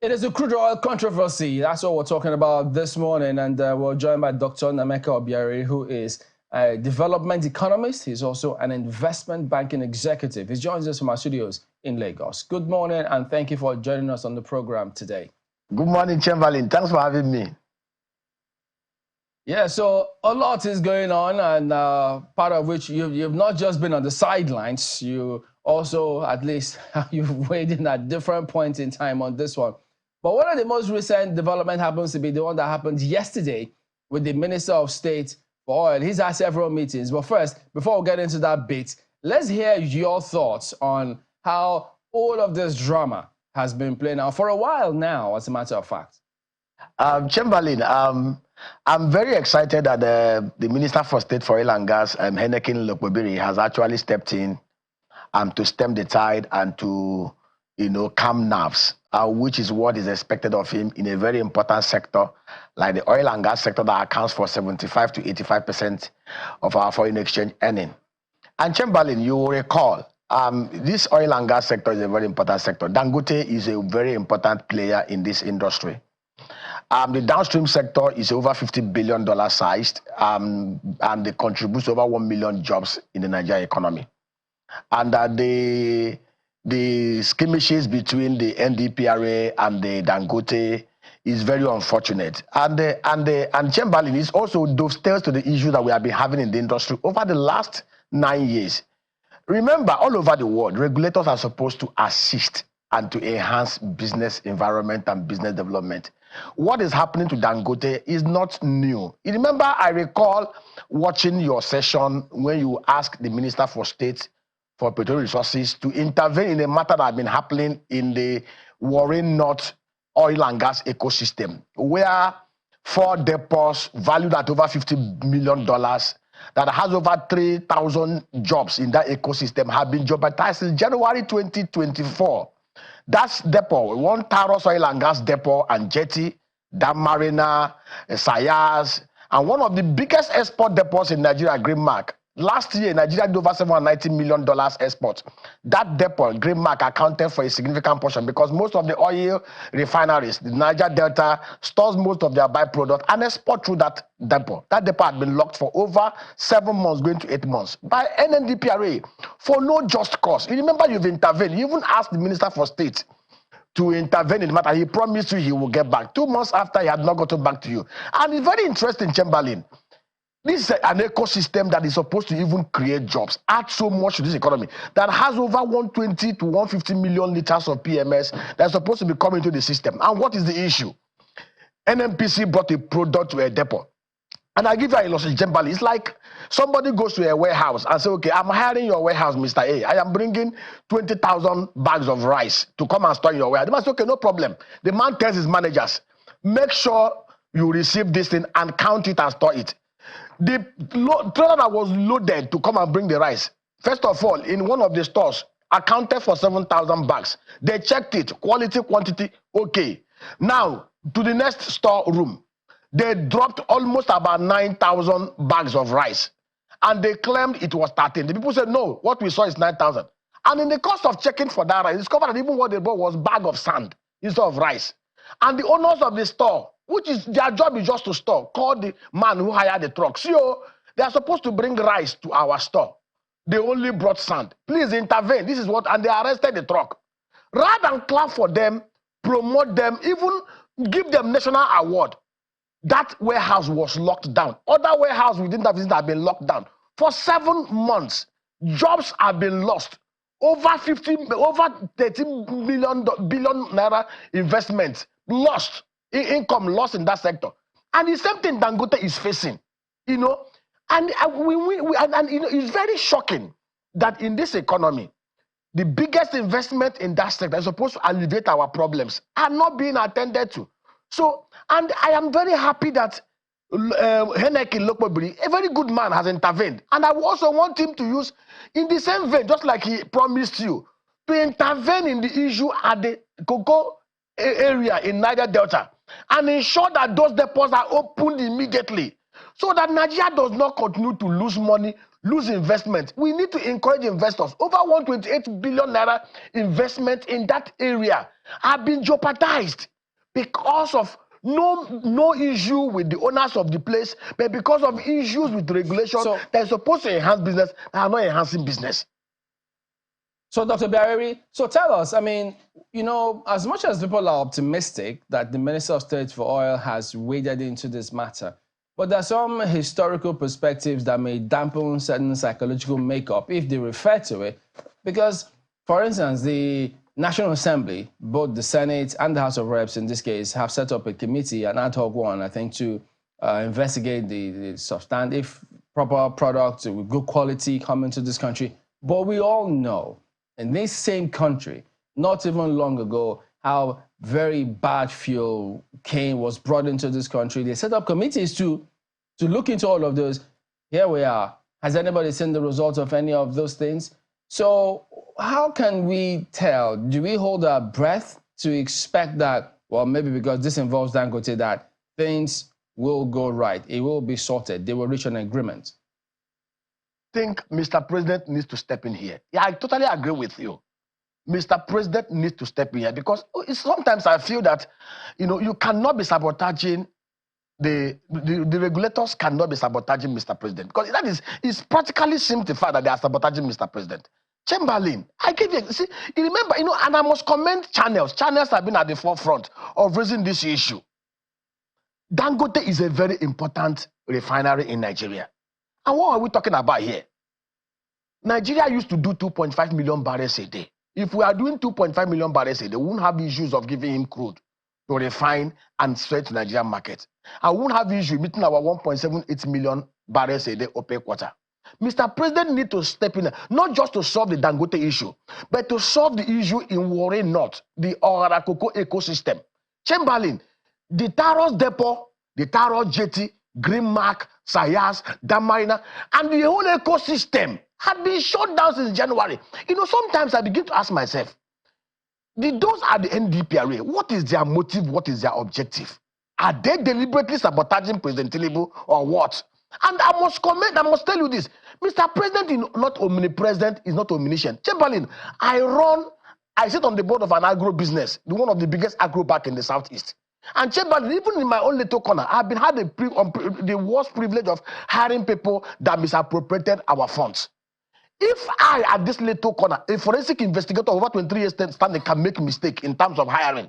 It is a crude oil controversy. That's what we're talking about this morning. And we're joined by Dr. Nameka Obiari, who is a development economist. He's also an investment banking executive. He joins us from our studios in Lagos. Good morning, and thank you for joining us on the program today. Good morning, Chamberlain. Thanks for having me. Yeah, so a lot is going on, and part of which you've not just been on the sidelines, you also, at least, you've weighed in at different points in time on this one. But one of the most recent development happens to be the one that happened yesterday with the Minister of State for Oil. He's had several meetings. But first, before we get into that bit, let's hear your thoughts on how all of this drama has been playing out for a while now, as a matter of fact. Chamberlain, I'm very excited that the Minister for State for Oil and Gas, Lokbobiri, has actually stepped in to stem the tide and to, calm nerves, which is what is expected of him in a very important sector like the oil and gas sector that accounts for 75 to 85% of our foreign exchange earning. And Chamberlain, you will recall, this oil and gas sector is a very important sector. Dangote is a very important player in this industry. The downstream sector is over $50 billion sized, and it contributes over 1 million jobs in the Nigerian economy. And the skirmishes between the NMDPRA and the Dangote is very unfortunate. And Chamberlain is also dovetails to the issue that we have been having in the industry over the last 9 years. Remember, all over the world, regulators are supposed to assist and to enhance business environment and business development. What is happening to Dangote is not new. You remember, I recall watching your session when you asked the Minister for State for Petroleum Resources to intervene in a matter that had been happening in the Warren North oil and gas ecosystem, where 4 depots valued at over $50 million that has over 3,000 jobs in that ecosystem have been jeopardized since January 2024. That's depot, one Taros oil and gas depot and jetty, Dam Marina, Sayas, and one of the biggest export depots in Nigeria, Green Mark. Last year, Nigeria did over $790 million export. That depot, Green Mark, accounted for a significant portion because most of the oil refineries, the Niger Delta, stores most of their byproduct and export through that depot. That depot had been locked for over 7 months, going to 8 months, by NNDPRA for no just cause. You remember, you've intervened. You even asked the Minister for State to intervene in the matter. He promised you he will get back. 2 months after, he had not gotten back to you. And it's very interesting, Chamberlain. This is an ecosystem that is supposed to even create jobs, add so much to this economy, that has over 120 to 150 million liters of PMS that's supposed to be coming into the system. And what is the issue? NNPCL brought a product to a depot. And I give you an illustration, Chamberlain. It's like somebody goes to a warehouse and says, okay, I'm hiring your warehouse, Mr. A. I am bringing 20,000 bags of rice to come and store in your warehouse. The man says, okay, no problem. The man tells his managers, make sure you receive this thing and count it and store it. The trailer that was loaded to come and bring the rice, first of all, in one of the stores, accounted for 7,000 bags. They checked it, quality, quantity, okay. Now, to the next storeroom, they dropped almost about 9,000 bags of rice. And they claimed it was 13. The people said, no, what we saw is 9,000. And in the course of checking for that rice, they discovered that even what they bought was bag of sand instead of rice. And the owners of the store, which is their job is just to store, called the man who hired the truck. So they are supposed to bring rice to our store. They only brought sand. Please intervene. This is what, and they arrested the truck. Rather than clap for them, promote them, even give them national award, that warehouse was locked down. Other warehouses within that visit have been locked down. For 7 months, jobs have been lost. Over 13 billion naira investment lost, income lost in that sector. And the same thing Dangote is facing, and it's very shocking that in this economy, the biggest investment in that sector is supposed to alleviate our problems are not being attended to. So, and I am very happy that Lokbobiri, a very good man, has intervened. And I also want him to use, in the same vein, just like he promised you, to intervene in the issue at the cocoa area in Niger Delta and ensure that those depots are opened immediately so that Nigeria does not continue to lose money, lose investment. We need to encourage investors. Over 128 billion naira investment in that area have been jeopardized. because of no issue with the owners of the place, but because of issues with regulation, they're supposed to enhance business, they are not enhancing business. So, Dr. Biariri, so tell us, I mean, you know, as much as people are optimistic that the Minister of State for Oil has waded into this matter, but there are some historical perspectives that may dampen certain psychological makeup if they refer to it. Because, for instance, the National Assembly, both the Senate and the House of Reps in this case, have set up a committee, an ad hoc one, I think, to investigate the substantive proper products with good quality coming to this country. But we all know, in this same country, not even long ago, how very bad fuel cane was brought into this country. They set up committees to look into all of those. Here we are. Has anybody seen the results of any of those things? So how can we tell? Do we hold our breath to expect that, well, maybe because this involves Dangote, that things will go right, it will be sorted, they will reach an agreement? I think Mr. President needs to step in here. Yeah, I totally agree with you. Mr. President needs to step in here because sometimes I feel that, you know, you cannot be sabotaging the regulators cannot be sabotaging Mr. President because that is practically simplified that they are sabotaging Mr. President. Chamberlain, I give you, see, you remember, you know, and I must commend channels. Channels have been at the forefront of raising this issue. Dangote is a very important refinery in Nigeria. And what are we talking about here? Nigeria used to do 2.5 million barrels a day. If we are doing 2.5 million barrels a day, we won't have issues of giving him crude to refine and sell to Nigerian market. I won't have issue meeting our 1.78 million barrels a day OPEC quota. Mr. President need to step in, not just to solve the Dangote issue, but to solve the issue in Warri North, the Orakoko ecosystem. Chamberlain, the Taros Depot, the Taros Jetty, Green Mark, Sayas, Damarina, and the whole ecosystem had been shut down since January. You know, sometimes I begin to ask myself, those are the NDPRA. What is their motive? What is their objective? Are they deliberately sabotaging President Tinubu or what? And I must comment, I must tell you this. Mr. President is not omnipresent, is not omniscient. Chamberlain, I sit on the board of an agro business, one of the biggest agro bank in the Southeast. And Chamberlain, even in my own little corner, I've been had the worst privilege of hiring people that misappropriated our funds. If I, at this little corner, a forensic investigator over 23 years standing can make a mistake in terms of hiring,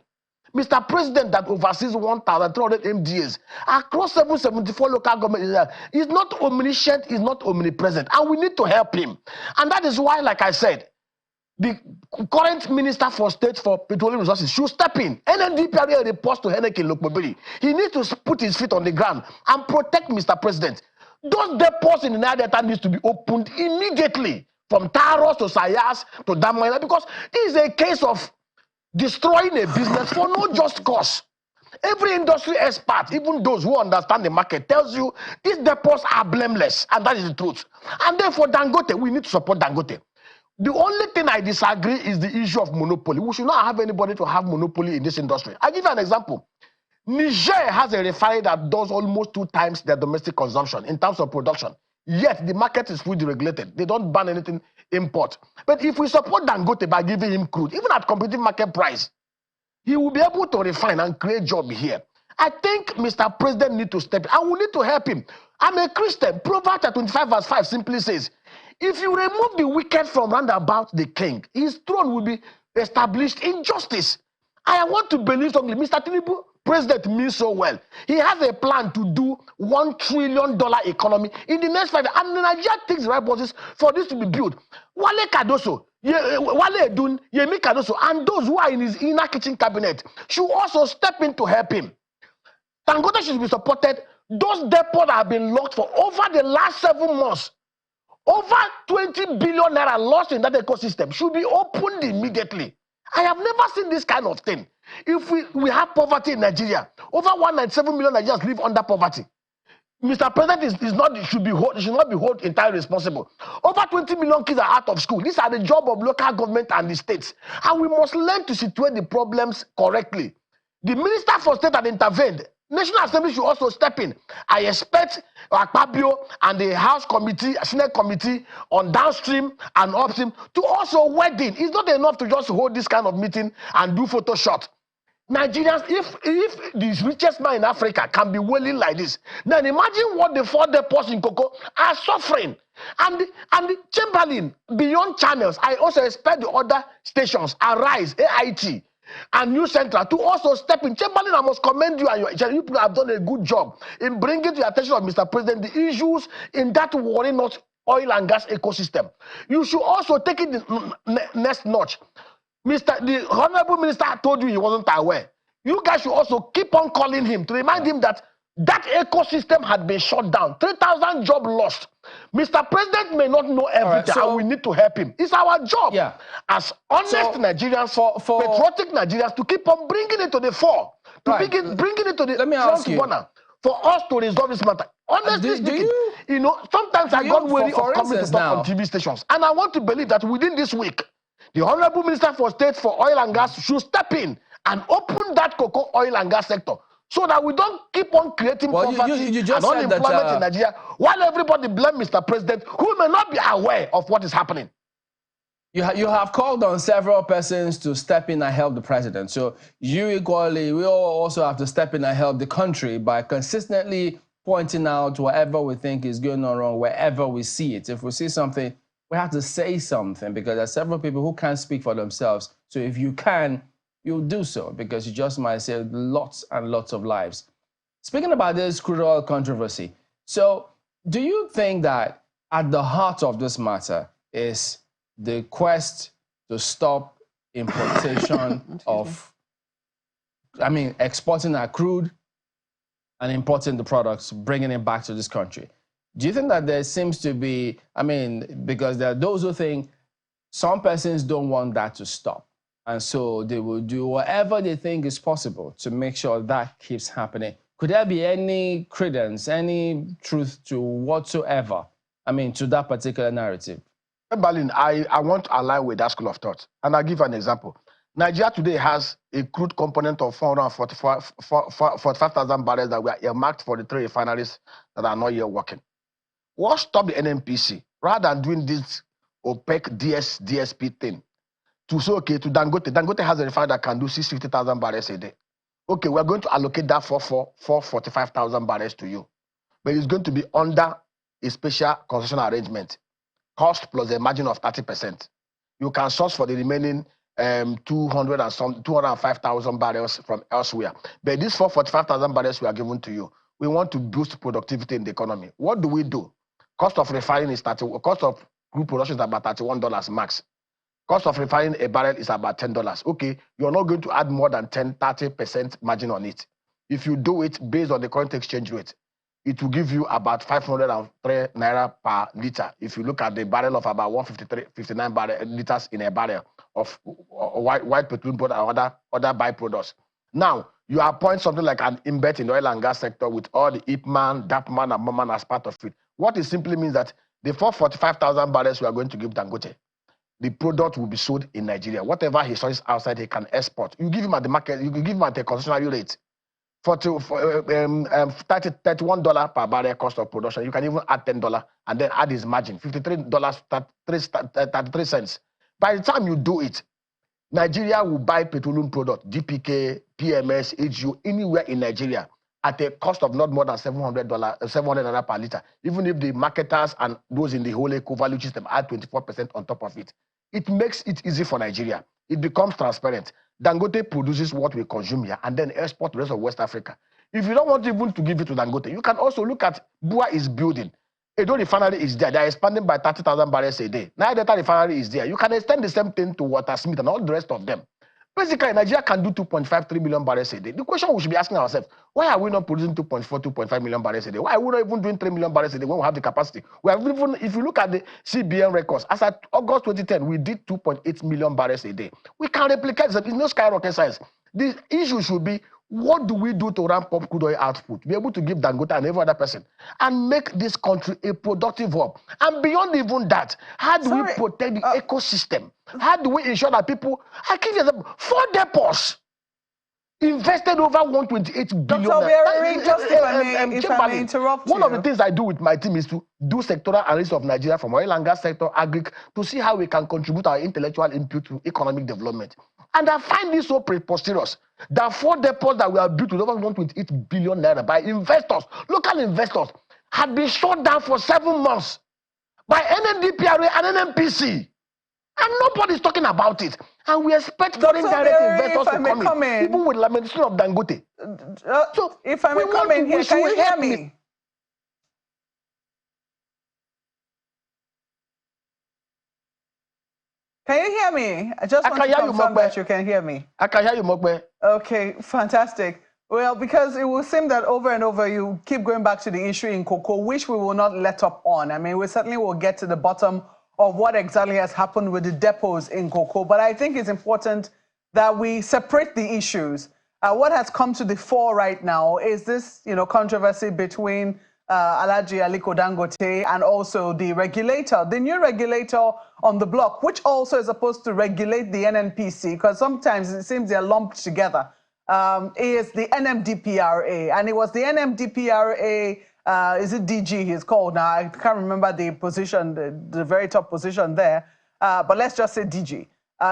Mr. President that oversees 1,300 MDAs across 774 local government areas is not omniscient, is not omnipresent, and we need to help him. And that is why, like I said, the current Minister for State for Petroleum Resources should step in. NNDPRA reports to Henneke Lokbobiri. He needs to put his feet on the ground and protect Mr. President. Those depots in the Niger Delta needs to be opened immediately, from Taros to Sayas to Damarina, because this is a case of destroying a business for no just cause. Every industry expert, even those who understand the market, tells you these depots are blameless, and that is the truth. And therefore, Dangote, we need to support Dangote. The only thing I disagree is the issue of monopoly. We should not have anybody to have monopoly in this industry. I'll give you an example. Niger has a refinery that does almost 2 times their domestic consumption in terms of production. Yet the market is fully regulated. They don't ban anything import. But if we support Dangote by giving him crude, even at competitive market price, he will be able to refine and create job here. I think Mr. President needs to step in, and we need to help him. I'm a Christian. Proverbs 25 verse 5 simply says, if you remove the wicked from round about the king, his throne will be established in justice. I want to believe strongly. Mr. Tinubu, President, means so well. He has a plan to do $1 trillion economy in the next 5 years. And Nigeria takes the right process for this to be built. Wale Kadoso, Wale Edun, Yemi Kadoso, and those who are in his inner kitchen cabinet should also step in to help him. Dangote should be supported. Those depots have been locked for over the last 7 months. Over 20 billion naira lost in that ecosystem should be opened immediately. I have never seen this kind of thing. If we have poverty in Nigeria, over 197 million Nigerians live under poverty. Mr. President should not be held entirely responsible. Over 20 million kids are out of school. These are the job of local government and the states. And we must learn to situate the problems correctly. The Minister for State had intervened. National Assembly should also step in. I expect Akpabio and the House Committee, Senate Committee on downstream and upstream to also wade in. It's not enough to just hold this kind of meeting and do Photoshop. Nigerians, if the richest man in Africa can be wailing like this, then imagine what the 4 depots in cocoa are suffering. And the Chamberlain, beyond channels, I also expect the other stations, Arise, AIT, and New Central to also step in. Chamberlain, I must commend you, and you people have done a good job in bringing to the attention of Mr. President the issues in that worry not oil and gas ecosystem. You should also take it the next notch. The Honorable Minister told you he wasn't aware. You guys should also keep on calling him to remind him that that ecosystem had been shut down. 3,000 jobs lost. Mr. President may not know everything, and we need to help him. It's our job as honest Nigerians, patriotic Nigerians, to keep on bringing it to the fore, to bringing it to the front burner for us to resolve this matter. Honestly speaking, you know, sometimes I got weary of coming to talk on TV stations, and I want to believe that within this week, the Honorable Minister for State for Oil and Gas should step in and open that cocoa oil and gas sector so that we don't keep on creating poverty and unemployment in Nigeria while everybody blame Mr. President, who may not be aware of what is happening. You have called on several persons to step in and help the president. So you equally, we all also have to step in and help the country by consistently pointing out whatever we think is going on wrong, wherever we see it. If we see something, we have to say something, because there are several people who can't speak for themselves. So if you can, you'll do so, because you just might save lots and lots of lives. Speaking about this crude oil controversy, so do you think that at the heart of this matter is the quest to stop importation of, exporting our crude and importing the products, bringing it back to this country? Do you think that there seems to be, because there are those who think some persons don't want that to stop, and so they will do whatever they think is possible to make sure that keeps happening? Could there be any credence, any truth to whatsoever, to that particular narrative? Berlin, I want to align with that school of thought, and I'll give an example. Nigeria today has a crude component of 445,000 barrels that were earmarked for the 3 refineries that are not yet working. What stopped the NNPC, rather than doing this OPEC DSP thing, to say, okay, to Dangote. Dangote has a refinery that can do 650,000 barrels a day. Okay, we're going to allocate that for 445,000 barrels to you. But it's going to be under a special concession arrangement, cost plus a margin of 30%. You can source for the remaining 205,000 barrels from elsewhere. But these 445,000 barrels we are given to you, we want to boost productivity in the economy. What do? Cost of refining is cost of crude production is about $31 max. Cost of refining a barrel is about $10. Okay, you're not going to add more than 30% margin on it. If you do it based on the current exchange rate, it will give you about 503 naira per liter. If you look at the barrel of about 159 liters in a barrel of white petroleum product and other byproducts. Now, you appoint something like an embed in the oil and gas sector with all the IPMAN, DAPMAN, and MOMAN as part of it. What it simply means that the 445,000 barrels we are going to give Dangote, the product will be sold in Nigeria. Whatever he sources outside, he can export. You give him at the market, you give him at a concessionary rate. $31 per barrel cost of production. You can even add $10 and then add his margin, $53.33. By the time you do it, Nigeria will buy petroleum product, DPK, PMS, HU, anywhere in Nigeria at a cost of not more than $700 per liter. Even if the marketers and those in the whole eco-value system add 24% on top of it. It makes it easy for Nigeria. It becomes transparent. Dangote produces what we consume here and then export to the rest of West Africa. If you don't want even to give it to Dangote, you can also look at Bua is building. Edo refinery is there. They are expanding by 30,000 barrels a day. Now Delta refinery is there. You can extend the same thing to Watersmith and all the rest of them. Basically, Nigeria can do 2.53 million barrels a day. The question we should be asking ourselves, why are we not producing 2.4, 2.5 million barrels a day? Why are we not even doing 3 million barrels a day when we have the capacity? We have even, if you look at the CBN records, as at August 2010, we did 2.8 million barrels a day. We can replicate this. It's no skyrocket science. The issue should be, what do we do to ramp up crude oil output, be able to give Dangote and every other person, and make this country a productive hub? And beyond even that, how do we protect the ecosystem? How do we ensure that people, I give you 4 depots invested over 128 billion. Dr. Obiari, just if I may interrupt one you. of the things I do with my team is to do sectoral analysis of Nigeria from oil and gas sector, agri, to see how we can contribute our intellectual input to economic development. And I find this so preposterous that 4 depots that were built with over 128 billion naira by investors, local investors, had been shut down for 7 months by NNDPRA and NNPC. And nobody's talking about it. And we expect foreign direct investors to come in, even with lamentation of Dangote. So if I may come in here, can you hear me? Can you hear me? I just want to confirm that you can hear me. I can hear you, Mokbe. Okay, fantastic. Well, because it will seem that over and over you keep going back to the issue in cocoa, which we will not let up on. I mean, we certainly will get to the bottom of what exactly has happened with the depots in cocoa. But I think it's important that we separate the issues. What has come to the fore right now is this, controversy between Alhaji Aliko Dangote and also the regulator, the new regulator on the block, which also is supposed to regulate the NNPC, because sometimes it seems they're lumped together, is the NMDPRA. And it was the NMDPRA, is it DG he's called now? I can't remember the position, the very top position there, but let's just say DG.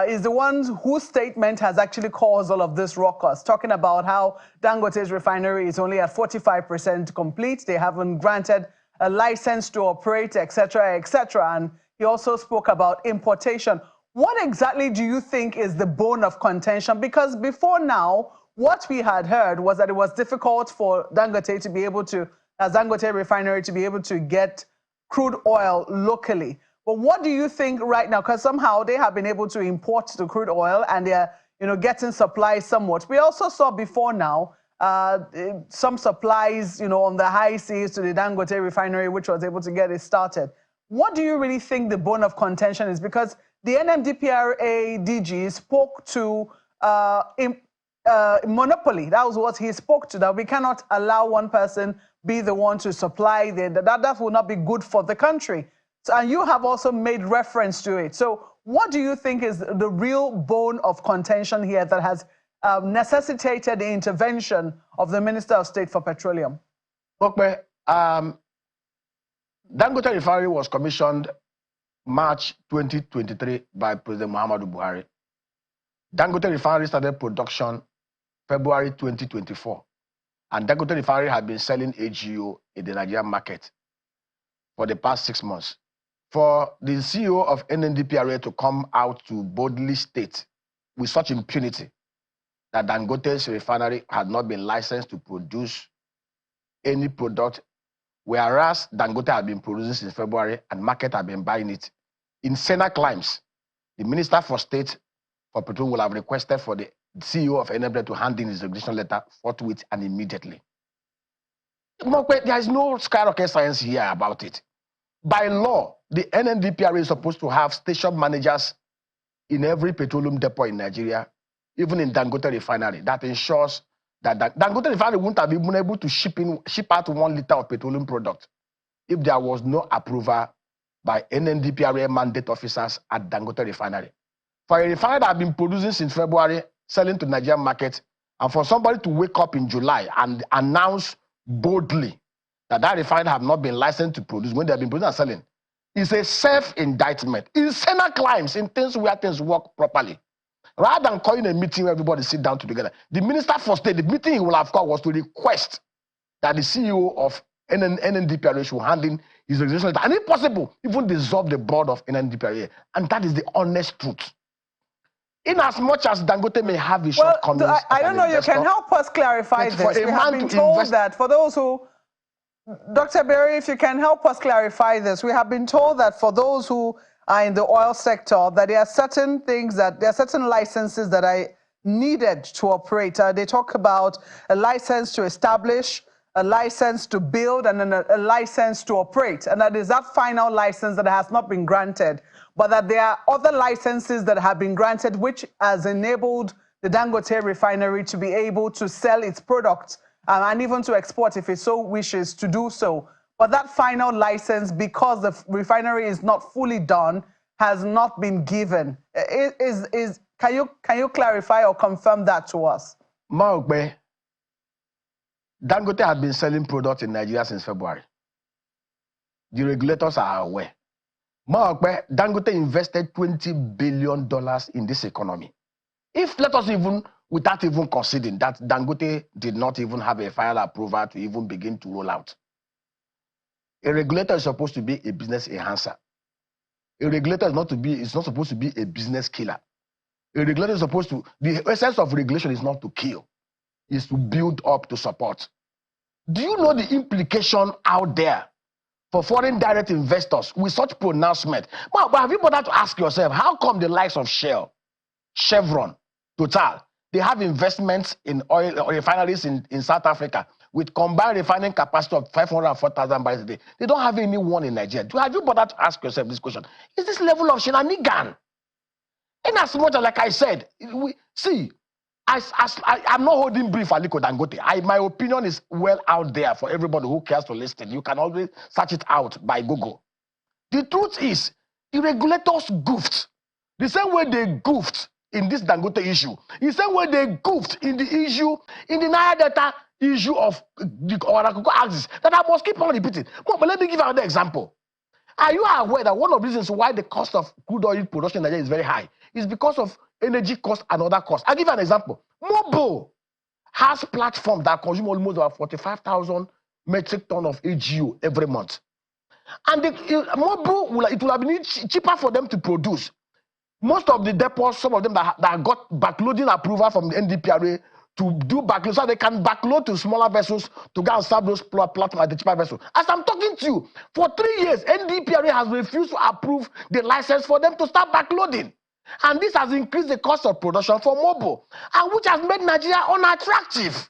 Is the one whose statement has actually caused all of this ruckus, talking about how Dangote's refinery is only at 45% complete. They haven't granted a license to operate, etc., etc. And he also spoke about importation. What exactly do you think is the bone of contention? Because before now, what we had heard was that it was difficult for Dangote to be able to, as Dangote refinery, to be able to get crude oil locally. But what do you think right now? Because somehow they have been able to import the crude oil and they're, getting supplies somewhat. We also saw before now some supplies, on the high seas to the Dangote refinery, which was able to get it started. What do you really think the bone of contention is? Because the NMDPRA DG spoke to monopoly. That was what he spoke to, that we cannot allow one person be the one to supply that will not be good for the country. So, and you have also made reference to it. So what do you think is the real bone of contention here that has necessitated the intervention of the Minister of State for Petroleum? Okay. Dangote Refinery was commissioned March 2023 by President Muhammadu Buhari. Dangote Refinery started production February 2024. And Dangote Refinery had been selling AGO in the Nigerian market for the past 6 months. For the CEO of NNDPRA to come out to boldly state with such impunity that Dangote's refinery had not been licensed to produce any product, whereas Dangote had been producing since February and market had been buying it. In Senate climes, the Minister for State for Petroleum will have requested for the CEO of NMDPRA to hand in his resignation letter forthwith and immediately. There is no skyrocket science here about it. By law, the NNDPRA is supposed to have station managers in every petroleum depot in Nigeria, even in Dangote Refinery. That ensures that Dangote Refinery wouldn't have been able to ship out 1 liter of petroleum product if there was no approval by NNDPRA mandate officers at Dangote Refinery. For a refinery that had been producing since February, selling to Nigerian market, and for somebody to wake up in July and announce boldly that refinery have not been licensed to produce when they have been producing and selling, is a self-indictment. It's Senate climbs in things where things work properly. Rather than calling a meeting where everybody sit down together, the Minister for State, the meeting he will have called was to request that the CEO of NNDPRA should hand in his resignation letter, and if possible, even dissolve the board of NNDPRA. And that is the honest truth. In as much as Dangote may have his shortcomings, I don't know, you can help us clarify this. We have been told that for those who, Dr. Berry, if you can help us clarify this, we have been told that for those who are in the oil sector, that there are certain things, that there are certain licenses that are needed to operate. They talk about a license to establish, a license to build, and then a license to operate. And that is that final license that has not been granted, but that there are other licenses that have been granted, which has enabled the Dangote refinery to be able to sell its products and even to export if it so wishes to do so. But that final license, because the refinery is not fully done, has not been given. Can you clarify or confirm that to us? Maokbe, Dangote has been selling products in Nigeria since February. The regulators are aware. Maokbe, Dangote invested $20 billion in this economy. If let us even, without even considering that Dangote did not even have a final approval to even begin to roll out. A regulator is supposed to be a business enhancer. A regulator is not supposed to be a business killer. A regulator is supposed to, the essence of regulation is not to kill, is to build up, to support. Do you know the implication out there for foreign direct investors with such pronouncement? But have you bothered to ask yourself, how come the likes of Shell, Chevron, Total, they have investments in oil refineries in South Africa with combined refining capacity of 504,000 barrels a day? They don't have anyone in Nigeria. Have you bothered to ask yourself this question? Is this level of shenanigan? In as much as, like I said, I'm not holding brief Aliko Dangote. My opinion is well out there for everybody who cares to listen. You can always search it out by Google. The truth is, the regulators goofed. The same way they goofed in this Dangote issue, the same way they goofed in the issue, in the Naya Delta issue of the Oracle axis, that I must keep on repeating. But let me give another example. Are you aware that one of the reasons why the cost of crude oil production in Nigeria is very high is because of energy costs and other costs? I'll give you an example. Mobil has platforms that consume almost about 45,000 metric tons of AGO every month. And Mobil, it will have been cheaper for them to produce. Most of the depots, some of them that got backloading approval from the NDPRA to do backload, so they can backload to smaller vessels to go and serve those platforms at the cheaper vessel. As I'm talking to you, for 3 years, NDPRA has refused to approve the license for them to start backloading. And this has increased the cost of production for Mobil, and which has made Nigeria unattractive.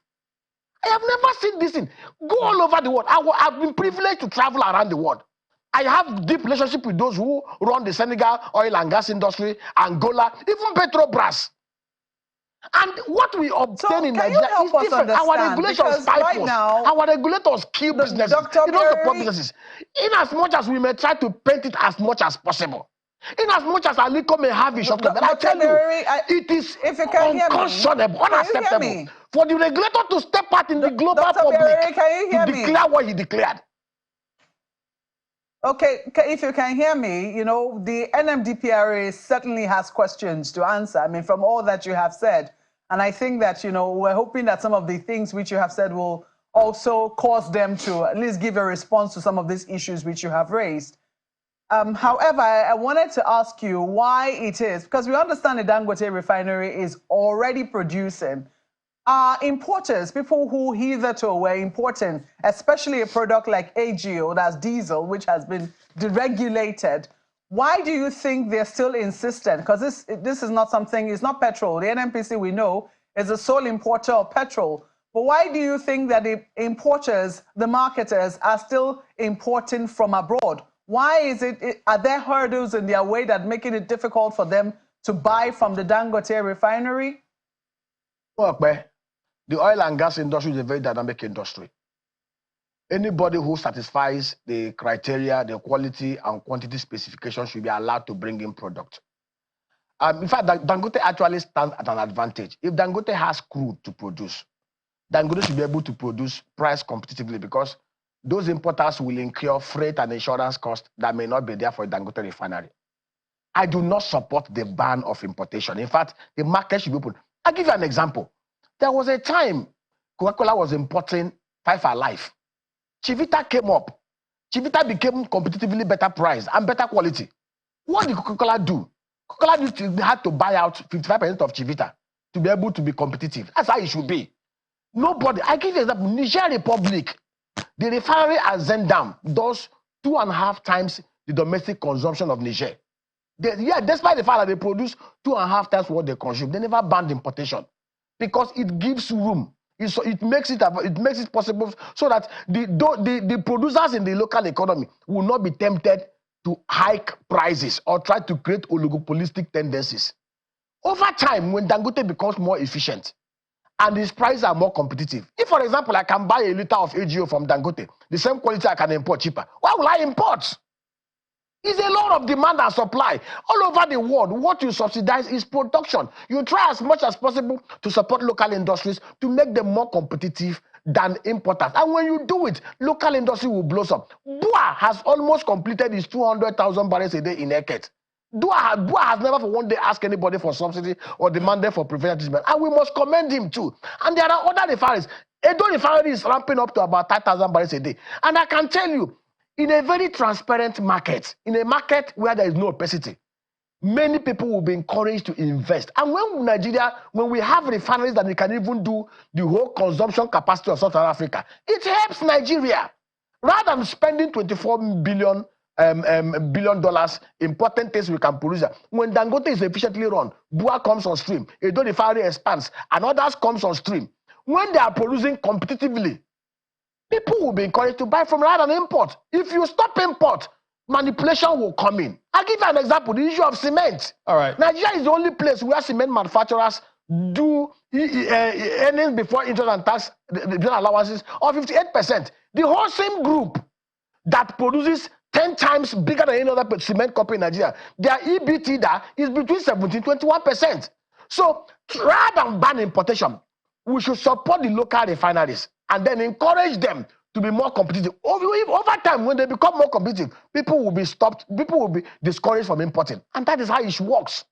I have never seen this thing. Go all over the world. I've been privileged to travel around the world. I have deep relationship with those who run the Senegal oil and gas industry, Angola, even Petrobras. And what we obtain in Nigeria is different. Our regulations stifle. Our regulators kill businesses. They don't support businesses. In as much as we may try to paint it as much as possible, in as much as Aliko may have his shortcut, but I tell you, it is unconscionable, unacceptable for the regulator to step out in the global public to declare what he declared. Okay, if you can hear me, you know, the NMDPRA certainly has questions to answer. I mean, from all that you have said. And I think that, you know, we're hoping that some of the things which you have said will also cause them to at least give a response to some of these issues which you have raised. However, I wanted to ask you why it is, because we understand the Dangote refinery is already producing. Importers, people who hitherto were importing, especially a product like AGO, that's diesel, which has been deregulated, why do you think they're still insistent? Because this is not something, it's not petrol. The NNPC, we know, is the sole importer of petrol. But why do you think that the importers, the marketers, are still importing from abroad? Why is it, are there hurdles in their way that making it difficult for them to buy from the Dangote refinery? The oil and gas industry is a very dynamic industry. Anybody who satisfies the criteria, the quality and quantity specifications should be allowed to bring in product. In fact, Dangote actually stands at an advantage. If Dangote has crude to produce, Dangote should be able to produce price competitively, because those importers will incur freight and insurance costs that may not be there for a Dangote refinery. I do not support the ban of importation. In fact, the market should be open. I'll give you an example. There was a time Coca-Cola was importing Five Alive. Chivita came up. Chivita became competitively better price and better quality. What did Coca-Cola do? Coca-Cola had to buy out 55% of Chivita to be able to be competitive. That's how it should be. Nobody, I give you an example, Niger Republic, the refinery at Zendam does 2.5 times the domestic consumption of Niger. Despite the fact that they produce 2.5 times what they consume, they never banned importation, because it gives room. It makes it possible so that the producers in the local economy will not be tempted to hike prices or try to create oligopolistic tendencies. Over time, when Dangote becomes more efficient and his prices are more competitive, if, for example, I can buy a liter of AGO from Dangote, the same quality I can import cheaper, why will I import? It's a lot of demand and supply. All over the world, what you subsidize is production. You try as much as possible to support local industries to make them more competitive than importers. And when you do it, local industry will blossom. BUA has almost completed its 200,000 barrels a day in Eket. BUA has never for one day asked anybody for subsidy or demanded for preferential treatment. And we must commend him too. And there are other refineries. Edo refinery is ramping up to about 5,000 barrels a day. And I can tell you, in a very transparent market, in a market where there is no opacity, many people will be encouraged to invest. And when we have refineries that we can even do the whole consumption capacity of Southern Africa, it helps Nigeria. Rather than spending $24 billion important things we can produce. When Dangote is efficiently run, BUA comes on stream, Edo refinery expands, and others comes on stream. When they are producing competitively, people will be encouraged to buy from rather than import. If you stop import, manipulation will come in. I'll give you an example, the issue of cement. All right. Nigeria is the only place where cement manufacturers do earnings before interest and tax allowances of 58%. The whole same group that produces 10 times bigger than any other cement company in Nigeria, their EBITDA is between 17% and 21%. So rather than ban importation, we should support the local refineries and then encourage them to be more competitive. Over time, when they become more competitive, people will be discouraged from importing. And that is how it works.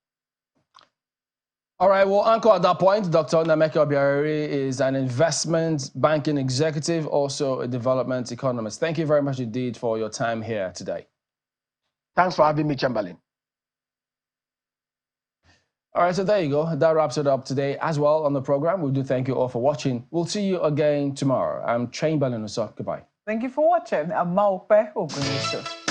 All right, well, anchor at that point, Dr. Nnameka Obiareri is an investment banking executive, also a development economist. Thank you very much indeed for your time here today. Thanks for having me, Chamberlain. All right, so there you go. That wraps it up today as well on the program. We do thank you all for watching. We'll see you again tomorrow. I'm Chamberlain. Goodbye. Thank you for watching. I'm Maupe Ogunriso.